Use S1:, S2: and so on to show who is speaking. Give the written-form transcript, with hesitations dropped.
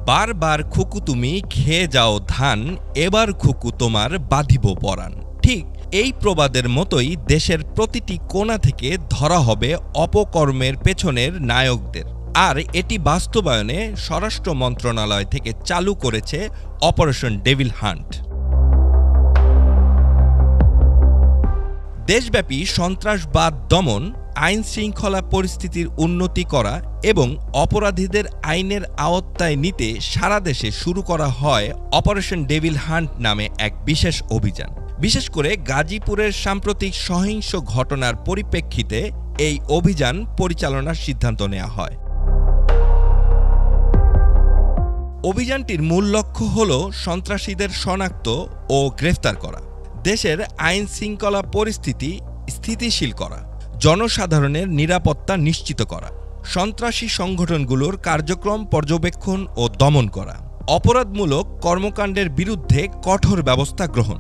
S1: বারবার খুকু তুমি খেয়ে যাও ধান, এবার খুকু তোমার বাঁধিব পরাণ। ঠিক এই প্রবাদের মতোই দেশের প্রতিটি কোণা থেকে ধরা হবে অপকর্মের পেছনের নায়কদের। আর এটি বাস্তবায়নে স্বরাষ্ট্র মন্ত্রণালয় থেকে চালু করেছে অপারেশন ডেভিল হান্ট। দেশব্যাপী সন্ত্রাসবাদ দমন, আইন শৃঙ্খলা পরিস্থিতির উন্নতি করা এবং অপরাধীদের আইনের আওতায় নিতে সারা দেশে শুরু করা হয় অপারেশন ডেভিল হান্ট নামে এক বিশেষ অভিযান। বিশেষ করে গাজীপুরের সাম্প্রতিক সহিংস ঘটনার পরিপ্রেক্ষিতে এই অভিযান পরিচালনার সিদ্ধান্ত নেওয়া হয়। অভিযানটির মূল লক্ষ্য হল সন্ত্রাসীদের শনাক্ত ও গ্রেফতার করা, দেশের আইন শৃঙ্খলা পরিস্থিতি স্থিতিশীল করা, জনসাধারণের নিরাপত্তা নিশ্চিত করা, সন্ত্রাসী সংগঠনগুলোর কার্যক্রম পর্যবেক্ষণ ও দমন করা, অপরাধমূলক কর্মকাণ্ডের বিরুদ্ধে কঠোর ব্যবস্থা গ্রহণ।